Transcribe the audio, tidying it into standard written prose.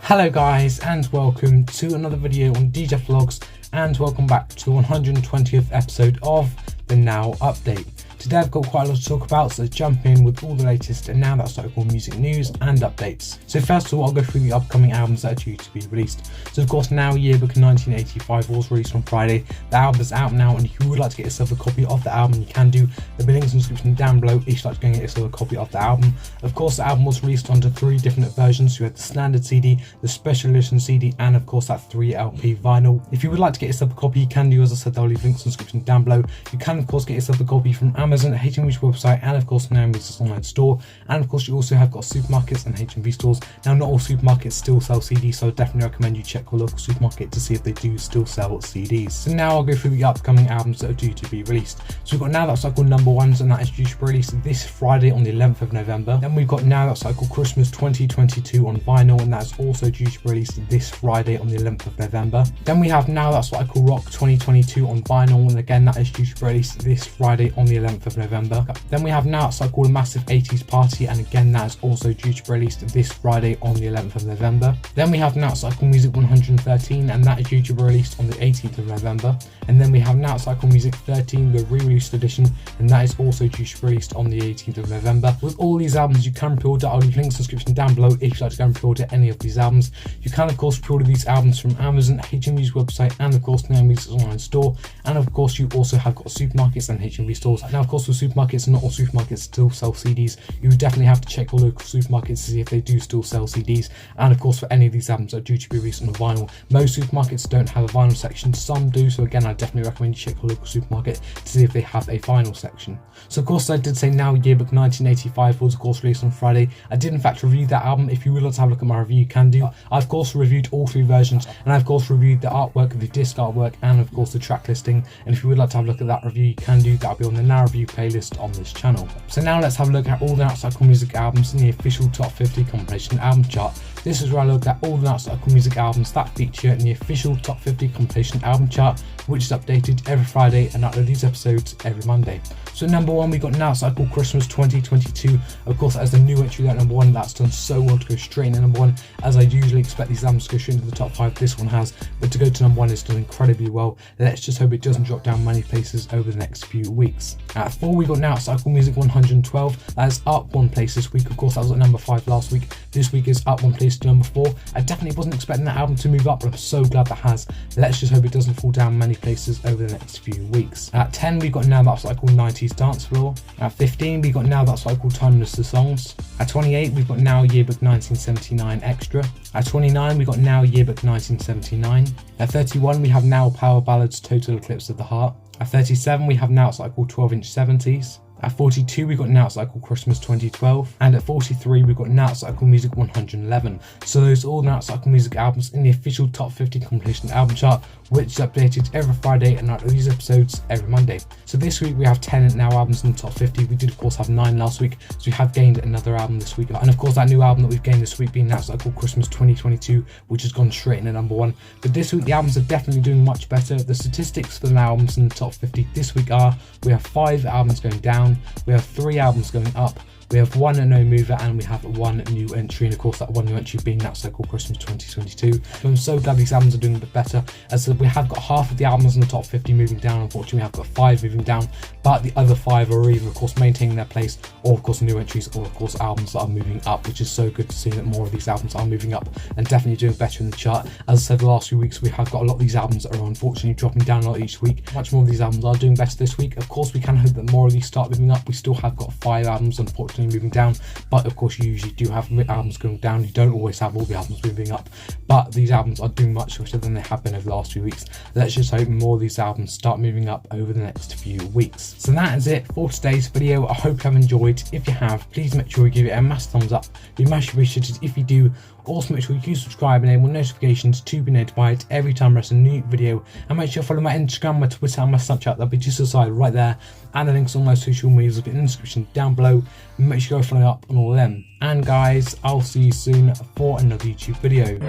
Hello guys, and welcome to another video on DJ Vlogs, and welcome back to the 120th episode of the Now Update. Today I've got quite a lot to talk about, so let's jump in with all the latest and now that's local music news and updates. So first of all, I'll go through the upcoming albums that are due to be released. So of course Now Yearbook 1985 was released on Friday. The album is out now, and if you would like to get yourself a copy of the album, you can do. There'll be links in the description down below if you'd like to go and get yourself a copy of the album. Of course the album was released onto 3 different versions. You had the standard CD, the special edition CD, and of course that 3LP vinyl. If you would like to get yourself a copy, you can do. As I said, I'll leave links in the description down below. You can of course get yourself a copy from Amazon, HMV's website, and of course Now Music's online store. And of course you also have got supermarkets and HMV stores. Now not all supermarkets still sell CDs, so I definitely recommend you check your local supermarket to see if they do still sell CDs. So now I'll go through the upcoming albums that are due to be released. So we've got Now That Cycle number 1s, and that is due to be released this Friday on the 11th of November. Then we've got Now That Cycle Christmas 2022 on vinyl, and that is also due to be released this Friday on the 11th of November. Then we have Now That Cycle Rock 2022 on vinyl, and again that is due to be released this Friday on the 11th of November. Then we have Now That Cycle A Massive 80s Party, and again that is also due to be released this Friday on the 11th of November. Then we have Now That Cycle Music 113, and that is due to be released on the 18th of November. And then we have Now That Cycle Music 13, the re-released edition, and that is also due to be released on the 18th of November. With all these albums you can pre-order. I'll leave links in the description down below if you'd like to go and pre-order any of these albums. You can of course pre-order these albums from Amazon, HMV's website, and of course Now Music's online store. And of course you also have got supermarkets and HMV stores. Now of course with supermarkets, not all supermarkets still sell CDs. You would definitely have to check your local supermarkets to see if they do still sell CDs. And of course for any of these albums that are due to be released on vinyl, most supermarkets don't have a vinyl section, some do, so again I definitely recommend you check your local supermarket to see if they have a vinyl section. So of course I did say Now Yearbook 1985 was of course released on Friday. I did in fact review that album. If you would like to have a look at my review, you can do. I of course reviewed all 3 versions, and I of course reviewed the artwork, the disc artwork, and of course the track listing. And if you would like to have a look at that review, you can do. That'll be on the Now Review playlist on this channel. So now let's have a look at all the Now That Cycle music albums in the official top 50 compilation album chart. This is where I look at all the Now That Cycle music albums that feature in the official top 50 compilation album chart, which is updated every Friday, and upload these episodes every Monday. So number 1, we got Now That Cycle Christmas 2022. Of course that is the new entry, that number 1. That's done so well to go straight into number 1, as I usually expect these albums to go straight into the top 5. This one has, but to go to number 1 is done incredibly well. Let's just hope it doesn't drop down many places over the next few weeks. At 4, we got Now That Cycle Music 112. That is up 1 place this week. Of course that was at number 5 last week. This week is up 1 place to number 4. I definitely wasn't expecting that album to move up, but I'm so glad that has. Let's just hope it doesn't fall down many places over the next few weeks. At 10, we got Now That Cycle 90s Dance Floor. At 15, we got Now That Cycle Timeless the Songs. At 28, we've got Now Yearbook 1979 Extra. At 29, we got Now Yearbook 1979. At 31, we have Now Power Ballads Total Eclipse of the Heart. At 37, we have Now That Cycle 12-inch 70s. At 42, we got Now That Cycle Christmas 2012, and at 43, we got Now That Cycle Music 111. So those are all Now That Cycle music albums in the official top 50 compilation album chart, which is updated every Friday, and upload these episodes every Monday. So this week we have 10 Now albums in the top 50. We did of course have 9 last week, so we have gained another album this week. And of course that new album that we've gained this week being Now That Cycle Christmas 2022, which has gone straight into number 1. But this week the albums are definitely doing much better. The statistics for the Now albums in the top 50 this week are: we have 5 albums going down, we have 3 albums going up, we have 1 no mover, and we have 1 new entry, and of course that 1 new entry being Now That Cycle Christmas 2022. So I'm so glad these albums are doing a bit better, as we have got half of the albums in the top 50 moving down. Unfortunately we have got 5 moving down, but the other 5 are either of course maintaining their place, or of course new entries, or of course albums that are moving up, which is so good to see that more of these albums are moving up and definitely doing better in the chart. As I said, the last few weeks we have got a lot of these albums that are unfortunately dropping down a lot each week. Much more of these albums are doing better this week. Of course we can hope that more of these start moving up. We still have got 5 albums unfortunately moving down, but of course you usually do have albums going down. You don't always have all the albums moving up, but these albums are doing much better than they have been over the last few weeks. Let's just hope more of these albums start moving up over the next few weeks. So that is it for today's video. I hope you have enjoyed. If you have, please make sure you give it a massive thumbs up. It'd be much appreciated if you do. Also make sure you subscribe and enable notifications to be notified every time I release a new video, and make sure you follow my Instagram, my Twitter and my Snapchat. They'll be just aside right there, and the links on my social medias will be in the description down below. Make sure you go follow up on all of them. And guys, I'll see you soon for another YouTube video.